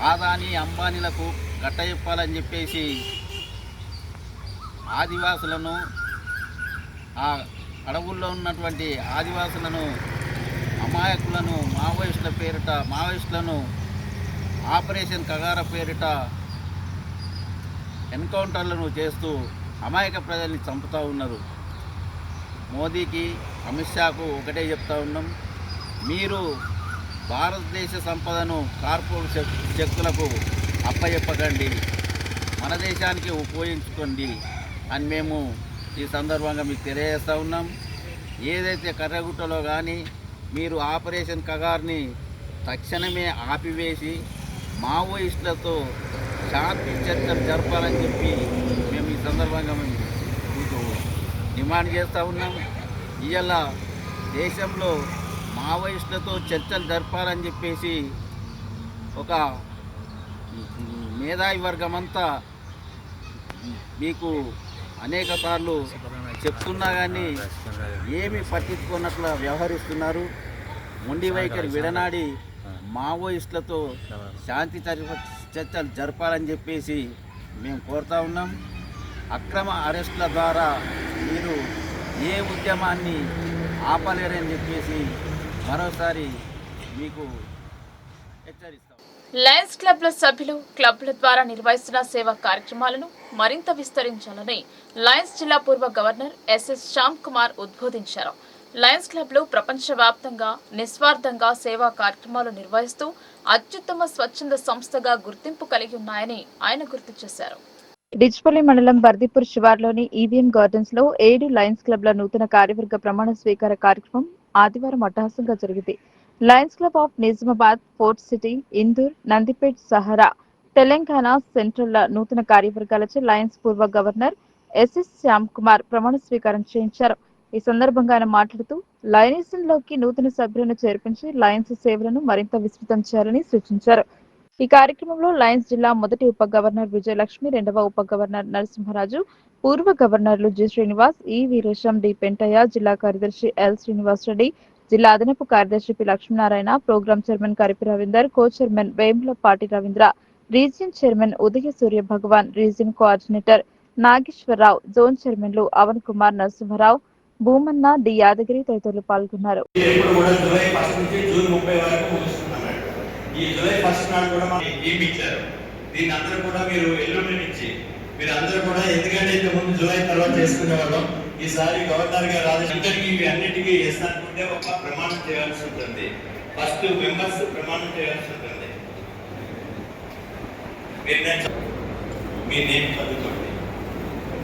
ఆదాని అంబానీలకు కట్టజెప్పాలని చెప్పేసి ఆదివాసులను, ఆ అడవుల్లో ఉన్నటువంటి ఆదివాసులను, అమాయకులను, మావోయిస్టులను ఆపరేషన్ కగార పేరిట ఎన్కౌంటర్లను చేస్తూ అమాయక ప్రజల్ని చంపుతూ ఉన్నారు. మోదీకి, అమిత్ షాకు ఒకటే చెప్తా ఉన్నాం, మీరు భారతదేశ సంపదను కార్పొరేట్ శక్తులకు అప్పచెప్పకండి, మన దేశానికి ఉపయోగించుకోండి అని మేము ఈ సందర్భంగా మీకు తెలియజేస్తూ ఉన్నాం. ఏదైతే కర్రగుట్టలో కానీ మీరు ఆపరేషన్ కగార్ని తక్షణమే ఆపివేసి మావోయిస్టులతో శాంతి చర్చలు జరపాలని చెప్పి మేము ఈ సందర్భంగా మీకు డిమాండ్ చేస్తూ ఉన్నాం. ఇవాళ దేశంలో మావోయిస్టులతో చర్చలు జరపాలని చెప్పేసి ఒక మేధావి వర్గం అంతా మీకు అనేక సార్లు చెప్తున్నా కానీ ఏమీ పట్టించుకున్నట్లు వ్యవహరిస్తున్నారు. మొండి వైఖరి విడనాడి మావోయిస్టులతో శాంతి చర్చలు జరపాలని చెప్పేసి మేము కోరుతా ఉన్నాం. అక్రమ అరెస్టుల ద్వారా మీరు ఏ ఉద్యమాన్ని ఆపలేరని చెప్పేసి మరోసారి మీకు హెచ్చరిస్తాం. లయన్స్ క్లబ్ల సభ్యులు క్లబ్ల ద్వారా నిర్వహిస్తున్న సేవా కార్యక్రమాలను మరింత విస్తరించాలని లయన్స్ జిల్లా పూర్వ గవర్నర్ ఎస్ఎస్ శ్యామ్ కుమార్ ఉద్బోధించారు. లయన్స్ క్లబ్లు ప్రపంచవ్యాప్తంగా నిస్వార్థంగా సేవా కార్యక్రమాలు నిర్వహిస్తూ అత్యుత్తమ స్వచ్ఛంద సంస్థగా గుర్తింపు కలిగి ఉన్నాయని ఆయన గుర్తు చేశారు. డిచ్పల్లి మండలం బర్దిపూర్ శివార్లోని ఈవీఎం గార్డెన్స్ లో 7 లయన్స్ క్లబ్ల నూతన కార్యవర్గ ప్రమాణ స్వీకార కార్యక్రమం ఆదివారం అట్టహాసంగా జరిగింది. Lions club of Nizamabad, fort city, Indur, Nandipet, Sahara, Telangana central నూతన కార్యవర్గాలచే లయన్స్ పూర్వ గవర్నర్ ఎస్ఎస్ శ్యామ్ కుమార్ ప్రమాణ స్వీకారం చేయించారు. ఈ సందర్భంగా ఆయన మాట్లాడుతూ లయనిజంలోకి నూతన సభ్యులను చేర్పించి లయన్స్ సేవలను మరింత విస్తృతం చేయాలని సూచించారు. ఈ కార్యక్రమంలో లయన్స్ జిల్లా మొదటి ఉప గవర్నర్ విజయలక్ష్మి, రెండవ ఉప గవర్నర్ నరసింహరాజు, పూర్వ గవర్నర్లు జి శ్రీనివాస్, ఈ వీరేశం, డి పెంటయ్య, జిల్లా కార్యదర్శి ఎల్ శ్రీనివాస్ రెడ్డి, జిల్లా అదనపు కార్యదర్శి P Lakshminarayana, programme chairman Karipi Ravinder, co chairman Vemulapati Ravindra, region chairman Udaya Surya Bhagavan, region coordinator Nageswara Rao, zone చైర్మన్లు అవన్ కుమార్, నరసింహరావు, భూమన్న, డి యాదగిరి తదితరులు పాల్గొన్నారు. ఈ జూలై 1 నాడు కూడా మనకి టీమ్ ఇచ్చారు. దీన్ని అందరూ కూడా మీరు ఎల్లుండి నుంచి మీరు అందరూ కూడా ఎందుకంటే ఇంతకుముందు జూలై తర్వాత చేసుకునేవాళ్ళం, ఈసారి గవర్నర్ గారు అందరికీ ఇవి అన్నిటికీ చేస్తానుకుంటే ఒక ప్రమాణం చేయాల్సి ఉంటుంది. ఫస్ట్ మెంబర్స్ ప్రమాణం చేయాల్సి ఉంటుంది. మీ నేమ్ చదువుకోండి.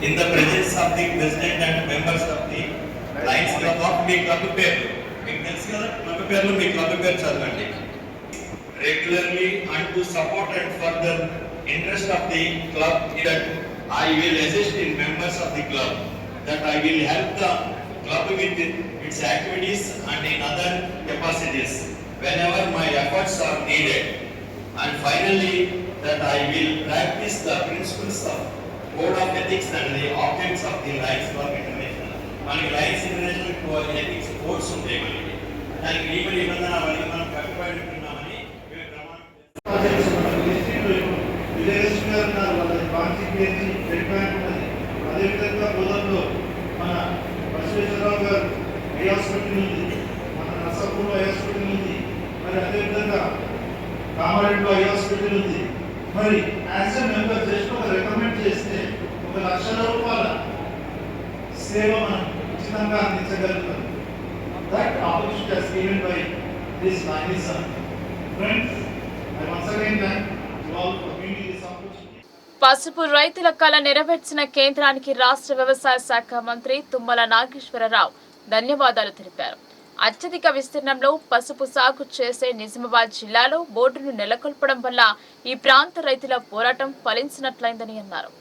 In the presence of the president and members of the Lions club of me club పేర్లు మీకు తెలుసు కదా, క్లబ్ పేర్లు మీ క్లబ్ పేరు చదవండి. Regularly and to support and further interest of the club, that I will assist in members of the club, that I will help the club with its activities and in other capacities whenever my efforts are needed, and finally that I will practice the principles of code of ethics and the objects of the Lions Club International. మనకి Lions international ethics codes ఉంటాయి. మనకి దానికి నియమ నిబంధన అవన్నీ మనం కట్టుబడి ఉంటున్నామని అదేవిధంగా బోధనలో మన బసవేశ్వరరావు గారు ఐ హాస్పిటల్ ఉంది, మన నర్సాపూర్లో ఐ హాస్పిటల్ ఉంది, మరి అదేవిధంగా కామారెడ్డిలో ఐ హాస్పిటల్ ఉంది. మరి యాజ్ ఎ మెంబర్ జస్ట్ ఒక రికమెండ్ చేస్తే 1,00,000 రూపాయల సేవ మనం ఉచితంగా అందించగలుగుతాం. That opportunity has given by this Lionism. Friends, I once again thank you all for giving me this opportunity. పసుపు రైతుల కళ నెరవేర్చిన కేంద్రానికి రాష్ట్ర వ్యవసాయ శాఖ మంత్రి తుమ్మల నాగేశ్వరరావు ధన్యవాదాలు తెలిపారు. అత్యధిక విస్తీర్ణంలో పసుపు సాగు చేసే నిజామాబాద్ జిల్లాలో బోర్డును నెలకొల్పడం వల్ల ఈ ప్రాంత రైతుల పోరాటం ఫలించినట్లయిందని అన్నారు.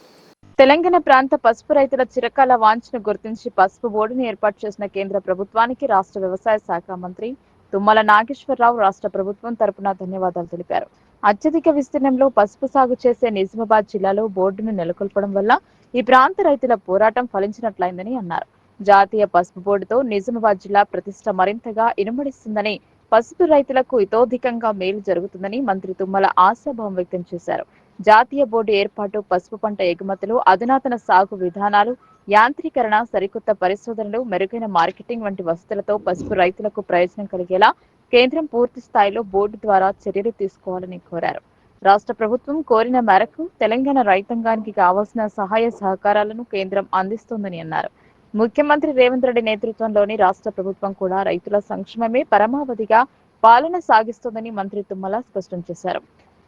తెలంగాణ ప్రాంత పసుపు రైతుల చిరకాల వాంఛను గుర్తించి పసుపు బోర్డును ఏర్పాటు చేసిన కేంద్ర ప్రభుత్వానికి రాష్ట్ర వ్యవసాయ శాఖ మంత్రి తుమ్మల నాగేశ్వరరావు రాష్ట్ర ప్రభుత్వం తరపున ధన్యవాదాలు తెలిపారు. అత్యధిక విస్తీర్ణంలో పసుపు సాగు చేసే నిజామాబాద్ జిల్లాలో బోర్డును నెలకొల్పడం వల్ల ఈ ప్రాంత రైతుల పోరాటం ఫలించినట్లయిందని అన్నారు. జాతీయ పసుపు బోర్డుతో నిజామాబాద్ జిల్లా ప్రతిష్ట మరింతగా ఇనుమడిస్తుందని, పసుపు రైతులకు ఇతోధికంగా మేలు జరుగుతుందని మంత్రి తుమ్మల ఆశాభావం వ్యక్తం చేశారు. జాతీయ బోర్డు ఏర్పాటు, పసుపు పంట ఎగుమతులు, అధునాతన సాగు విధానాలు, యాంత్రీకరణ, సరికొత్త పరిశోధనలు, మెరుగైన మార్కెటింగ్ వంటి వసతులతో పసుపు రైతులకు ప్రయోజనం కలిగేలా కేంద్రం పూర్తి స్థాయిలో బోర్డు ద్వారా చర్యలు తీసుకోవాలని కోరారు. రాష్ట్ర ప్రభుత్వం కోరిన మేరకు తెలంగాణ రైతాంగానికి కావాల్సిన సహాయ సహకారాలను కేంద్రం అందిస్తోందని అన్నారు. ముఖ్యమంత్రి రేవంత్ రెడ్డి నేతృత్వంలోని రాష్ట్ర ప్రభుత్వం కూడా రైతుల సంక్షేమమే పరమావధిగా పాలన సాగిస్తోందని మంత్రి తుమ్మల స్పష్టం చేశారు.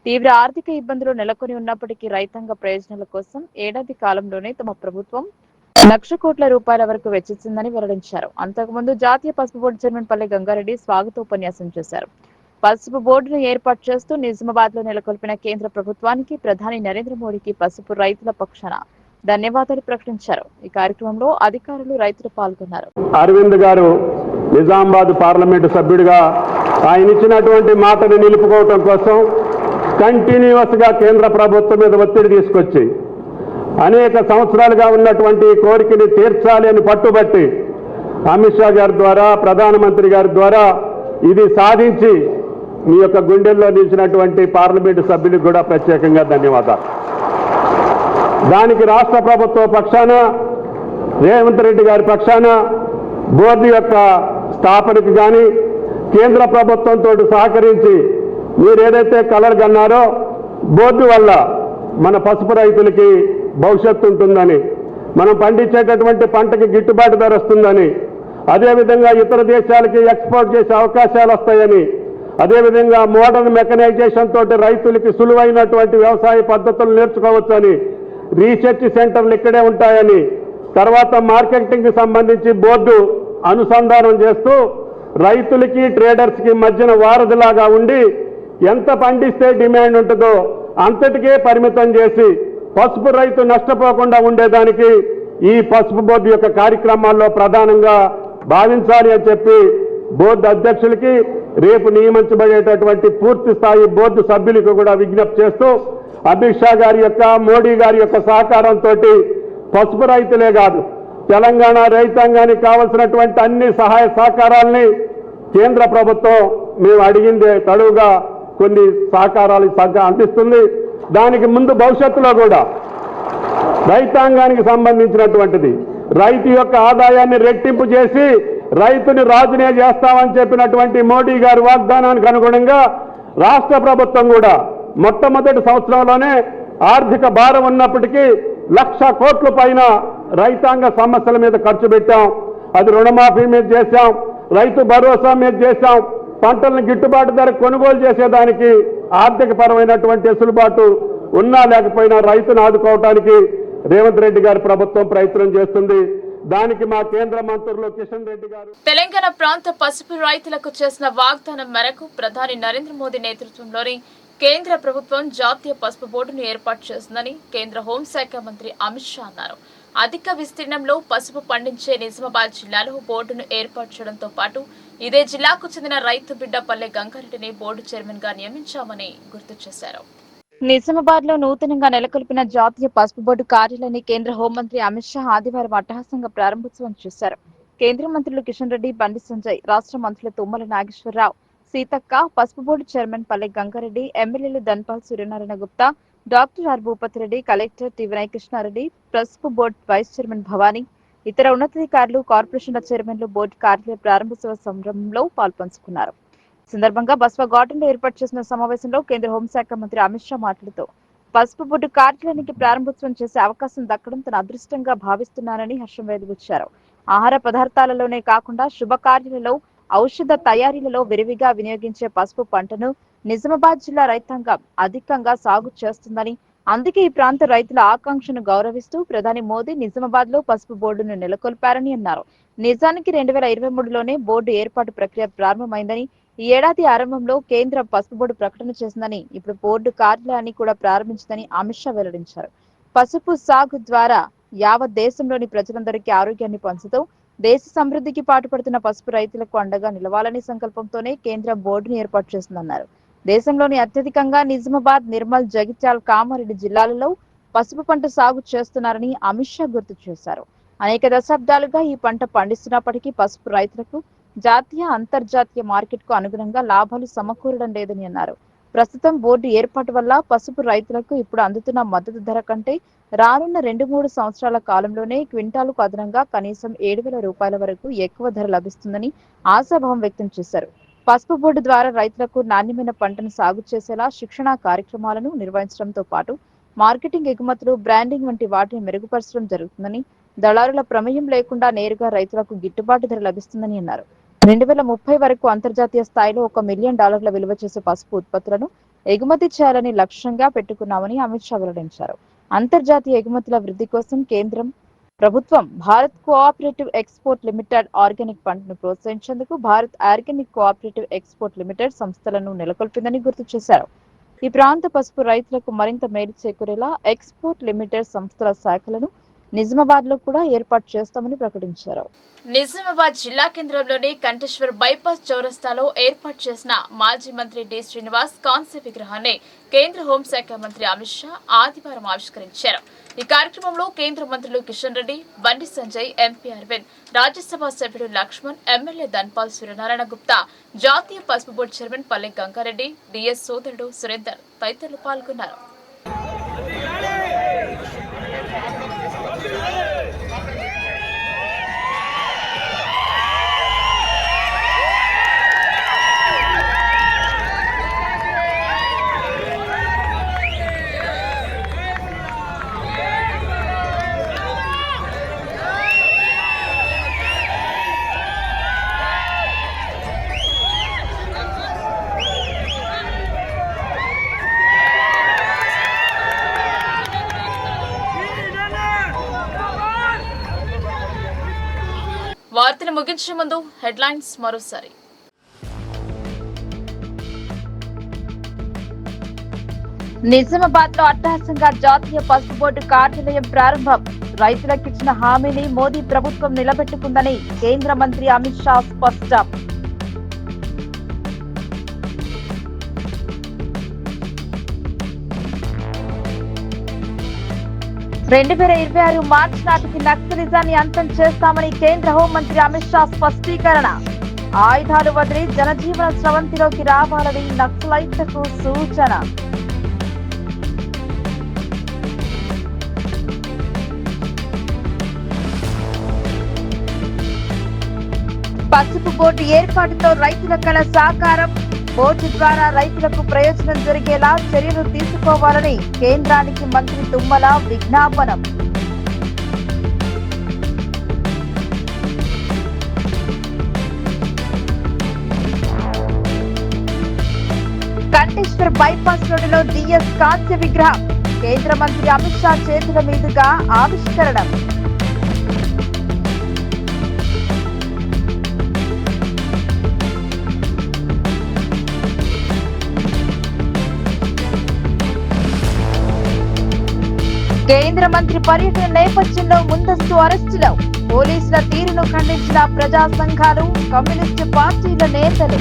తీవ్ర ఆర్థిక ఇబ్బందులు నెలకొని ఉన్నప్పటికీ రైతాంగ ప్రయోజనాల కోసం ఏడాది కాలంలోనే తమ ప్రభుత్వం లక్ష కోట్ల రూపాయల వరకు వెచ్చించిందని వెల్లడించారు. అంతకుముందు జాతీయ పసుపు బోర్డు చైర్మన్ పల్లె గంగారెడ్డి స్వాగతోపన్యాసం చేశారు. పసుపు బోర్డును ఏర్పాటు చేస్తూ నిజామాబాద్ లో నెలకొల్పిన కేంద్ర ప్రభుత్వానికి ప్రధాని నరేంద్ర మోడీకి పసుపు రైతుల పక్షాన ధన్యవాదాలు ప్రకటించారు. ఈ కార్యక్రమంలో అధికారులు, రైతులు పాల్గొన్నారు. అరవింద్ గారు నిజామాబాద్ పార్లమెంటు సభ్యుడిగా ఆయన ఇచ్చినటువంటి మాటను నిలుపుకోవటం కోసం కంటిన్యూస్ గా కేంద్ర ప్రభుత్వం మీద ఒత్తిడి తీసుకొచ్చి అనేక సంవత్సరాలుగా ఉన్నటువంటి కోరికని తీర్చాలి అని పట్టుబట్టి అమిత్ షా గారి ద్వారా, ప్రధానమంత్రి గారి ద్వారా ఇది సాధించి మీ యొక్క గుండెల్లో నిలిచినటువంటి పార్లమెంటు సభ్యులకు కూడా ప్రత్యేకంగా ధన్యవాదాలు. దానికి రాష్ట్ర ప్రభుత్వ పక్షాన, రేవంత్ రెడ్డి గారి పక్షాన బోర్డు యొక్క స్థాపనకు కానీ కేంద్ర ప్రభుత్వంతో సహకరించి మీరు ఏదైతే కలర్ కన్నారో బోర్డు వల్ల మన పసుపు రైతులకి భవిష్యత్తు ఉంటుందని, మనం పండించేటటువంటి పంటకి గిట్టుబాటు ధర వస్తుందని, అదేవిధంగా ఇతర దేశాలకి ఎక్స్పోర్ట్ చేసే అవకాశాలు వస్తాయని, అదేవిధంగా మోడర్న్ మెకనైజేషన్ తోటి రైతులకి సులువైనటువంటి వ్యవసాయ పద్ధతులు నేర్చుకోవచ్చని, రీసెర్చ్ సెంటర్లు ఇక్కడే ఉంటాయని, తర్వాత మార్కెటింగ్కి సంబంధించి బోర్డు అనుసంధానం చేస్తూ రైతులకి ట్రేడర్స్కి మధ్యన వారధిలాగా ఉండి ఎంత పండిస్తే డిమాండ్ ఉంటుందో అంతటికే పరిమితం చేసి పసుపు రైతు నష్టపోకుండా ఉండేదానికి ఈ పసుపు బోర్డు యొక్క కార్యక్రమాల్లో ప్రధానంగా భావించాలి అని చెప్పి బోర్డు అధ్యక్షులకి, రేపు నియమించబడేటటువంటి పూర్తి స్థాయి బోర్డు సభ్యులకు కూడా విజ్ఞప్తి చేస్తూ అమిత్ షా గారి యొక్క, మోడీ గారి యొక్క సహకారంతో పసుపు రైతులే కాదు తెలంగాణ రైతాంగానికి కావలసినటువంటి అన్ని సహాయ సహకారాలని కేంద్ర ప్రభుత్వం మేము అడిగిందే తడువుగా కొన్ని సహకారాలు అందిస్తుంది. దానికి ముందు భవిష్యత్తులో కూడా రైతాంగానికి సంబంధించినటువంటిది రైతు యొక్క ఆదాయాన్ని రెట్టింపు చేసి రైతుని రాజునే చేస్తామని చెప్పినటువంటి మోడీ గారి వాగ్దానానికి అనుగుణంగా రాష్ట్ర ప్రభుత్వం కూడా మొట్టమొదటి సంవత్సరంలోనే ఆర్థిక భారం ఉన్నప్పటికీ 1,00,000 కోట్ల పైన రైతాంగ సమస్యల మీద ఖర్చు పెట్టాం. అది రుణమాఫీ మీద చేశాం, రైతు భరోసా మీద చేశాం, పంటలను గిట్టుబాటు ధర కొనుగోలు చేసేదానికి ఆర్థిక పరమైనటువంటి వెసులుబాటు ఉన్నా లేకపోయినా రైతును ఆదుకోవడానికి రేవంత్ రెడ్డి గారి ప్రభుత్వం ప్రయత్నం చేస్తుంది. దానికి మా కేంద్ర మంత్రులు కిషన్ రెడ్డి గారు. తెలంగాణ ప్రాంత పసుపు రైతులకు చేసిన వాగ్దానం మేరకు ప్రధాని నరేంద్ర మోదీ నేతృత్వంలోని కేంద్ర ప్రభుత్వం జాతీయ పసుపు బోర్డును ఏర్పాటు చేస్తుందని కేంద్ర హోంశాఖ మంత్రి అమిత్ షా అన్నారు. అధిక విస్తీర్ణంలో పసుపు పండించే నిజామాబాద్ జిల్లాలో బోర్డును ఏర్పాటు చేయడంతో పాటు ఇదే జిల్లాకు చెందిన రైతు బిడ్డ పల్లె గంగారెడ్డిని బోర్డు చైర్మన్ గా నియమించామని గుర్తు చేశారు. నిజామాబాద్ లో నూతనంగా నెలకొల్పిన జాతీయ పసుపు బోర్డు కార్యాలయాన్ని కేంద్ర హోంమంత్రి అమిత్ షా ఆదివారం అట్టహాసంగా ప్రారంభోత్సవం చేశారు. కేంద్ర మంత్రులు కిషన్ రెడ్డి, బండి సంజయ్, రాష్ట్ర మంత్రులు తుమ్మల నాగేశ్వరరావు, సీతక్క, పసుపు బోర్డు చైర్మన్ పల్లె గంగారెడ్డి, ఎమ్మెల్యేలు Dhanpal Suryanarayana Gupta, doctor R Bhupathi Reddy, collector T Vinay Krishnareddy, పసుపు బోర్డు వైస్ చైర్మన్ భవానీ, ఇతర ఉన్నతాధికారులు, కార్పొరేషన్ల చైర్మన్లు బోర్డు కార్యాలయ ప్రారంభోత్సవ సంరంభంలో పాల్పంచుకున్నారు. ఈ సందర్భంగా బస్వా గార్డెన్ లో ఏర్పాటు చేసిన సమావేశంలో కేంద్ర హోంశాఖ మంత్రి అమిత్ షా మాట్లాడుతూ పసుపు బోర్డు కార్యాలయానికి ప్రారంభోత్సవం చేసే అవకాశం దక్కడం తన అదృష్టంగా భావిస్తున్నానని హర్షం వెలిబుచ్చారు. ఆహార పదార్థాలలోనే కాకుండా శుభకార్యాలలో, ఔషధ తయారీలలో విరివిగా వినియోగించే పసుపు పంటను నిజామాబాద్ జిల్లా రైతాంగం అధికంగా సాగు చేస్తుందని, అందుకే ఈ ప్రాంత రైతుల ఆకాంక్షను గౌరవిస్తూ ప్రధాని మోదీ నిజామాబాద్ లో పసుపు బోర్డును నెలకొల్పారని అన్నారు. నిజానికి 2023లోనే బోర్డు ఏర్పాటు ప్రక్రియ ప్రారంభమైందని, ఈ ఏడాది ఆరంభంలో కేంద్ర పసుపు బోర్డు ప్రకటన చేసిందని, ఇప్పుడు బోర్డు కార్యాలయాన్ని కూడా ప్రారంభించిందని అమిత్ షా వెల్లడించారు. పసుపు సాగు ద్వారా యావత్ దేశంలోని ప్రజలందరికీ ఆరోగ్యాన్ని పంచుతూ దేశ సమృద్ధికి పాటుపడుతున్న పసుపు రైతులకు అండగా నిలవాలనే సంకల్పంతోనే కేంద్రం బోర్డును ఏర్పాటు చేసిందన్నారు. దేశంలోని అత్యధికంగా నిజామాబాద్, నిర్మల్, జగిత్యాల, కామారెడ్డి జిల్లాలలో పసుపు పంట సాగు చేస్తున్నారని అమిత్ షా గుర్తు చేశారు. అనేక దశాబ్దాలుగా ఈ పంట పండిస్తున్నప్పటికీ పసుపు రైతులకు జాతీయ, అంతర్జాతీయ మార్కెట్ కు అనుగుణంగా లాభాలు సమకూరడం లేదని అన్నారు. ప్రస్తుతం బోర్డు ఏర్పాటు వల్ల పసుపు రైతులకు ఇప్పుడు అందుతున్న మద్దతు ధర కంటే రానున్న 2-3 సంవత్సరాల కాలంలోనే క్వింటాలకు అదనంగా కనీసం 7,000 రూపాయల వరకు ఎక్కువ ధర లభిస్తుందని ఆశాభావం వ్యక్తం చేశారు. పసుపు బోర్డు ద్వారా రైతులకు నాణ్యమైన పంటను సాగు చేసేలా శిక్షణా కార్యక్రమాలను నిర్వహించడంతో పాటు మార్కెటింగ్, ఎగుమతులు, బ్రాండింగ్ వంటి వాటిని మెరుగుపరచడం జరుగుతుందని, దళారుల ప్రమేయం లేకుండా నేరుగా రైతులకు గిట్టుబాటు ధర లభిస్తుందని అన్నారు. 2030 వరకు అంతర్జాతీయ స్థాయిలో $1 మిలియన్ విలువ చేసే పసుపు ఉత్పత్తులను ఎగుమతి చేయాలని లక్ష్యంగా పెట్టుకున్నామని అమిత్ షా వెల్లడించారు. అంతర్జాతీయ ఎగుమతుల వృద్ధి కోసం కేంద్రం ప్రభుత్వం Bharat cooperative export limited organic పంటను ప్రోత్సహించేందుకు Bharat organic cooperative export limited సంస్థలను నెలకొల్పిందని గుర్తు చేశారు. ఈ ప్రాంత పసుపు రైతులకు మరింత మేలు చేకూరేలా ఎక్స్పోర్ట్ లిమిటెడ్ సంస్థల శాఖలను నిజామాబాద్ లో కూడా ఏర్పాటు చేస్తామని ప్రకటించారు. నిజామాబాద్ జిల్లా కేంద్రంలోని కంఠేశ్వర్ బైపాస్ చౌరస్తాలో ఏర్పాటు చేసిన మాజీ మంత్రి డి శ్రీనివాస్ కాంస్య విగ్రహాన్ని కేంద్ర హోంశాఖ మంత్రి అమిత్ షా ఆదివారం ఆవిష్కరించారు. ఈ కార్యక్రమంలో కేంద్ర మంత్రులు కిషన్ రెడ్డి, బండి సంజయ్, ఎంపీ అరవింద్, రాజ్యసభ సభ్యుడు లక్ష్మణ్, ఎమ్మెల్యే ధన్పాల్ సూర్యనారాయణ గుప్తా, జాతీయ పసుపు board chairman Palle Gangareddy, DS సోదరుడు సురేందర్ తదితరులు పాల్గొన్నారు. వార్తలు ముగించే ముందు హెడ్లైన్స్ మరోసారి. నిజామాబాద్ లో అట్టహాసంగా జాతీయ పసుపు బోర్డు కార్యాలయం ప్రారంభం. రైతులకిచ్చిన హామీని మోదీ ప్రభుత్వం నిలబెట్టుకుందని కేంద్ర మంత్రి అమిత్ షా స్పష్టం. మార్చి నాటికి నక్సలిజాన్ని అంతం చేస్తామని కేంద్ర హోంమంత్రి అమిత్ షా స్పష్టీకరణ. ఆయుధాలు వదిలి జనజీవన స్రవంతిలోకి రావాలని నక్సలైట్లకు సూచన. పసుపు బోర్డు ఏర్పాటుతో రైతుల కళ సాకారం. బోర్డు ద్వారా రైతులకు ప్రయోజనం జరిగేలా చర్యలు తీసుకోవాలని కేంద్రానికి మంత్రి తుమ్మల విజ్ఞాపనం. కంఠేశ్వర్ బైపాస్ రోడ్డులో డిఎస్ కాంస్య విగ్రహం. కేంద్ర మంత్రి అమిత్ షా చేతుల మీదుగా ఆవిష్కరణ. కేంద్ర మంత్రి పర్యటన నేపథ్యంలో ముందస్తు అరెస్టులు. పోలీసుల తీరును ఖండించిన ప్రజా సంఘాలు, కమ్యూనిస్టు పార్టీల నేతలు.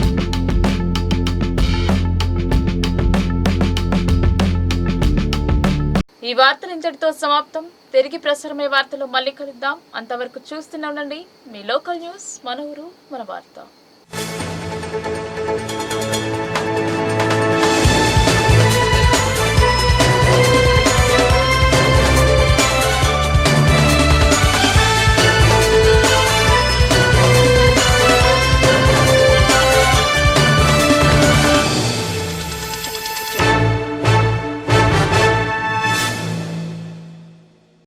ఈ వార్తలు ఇంతటితో సమాప్తం. తిరిగి ప్రసారమయ్యే వార్తలు మళ్ళీ కలుద్దాం. అంతవరకు చూస్తూనే ఉండండి మీ లోకల్ న్యూస్, మన ఊరు మన వార్త.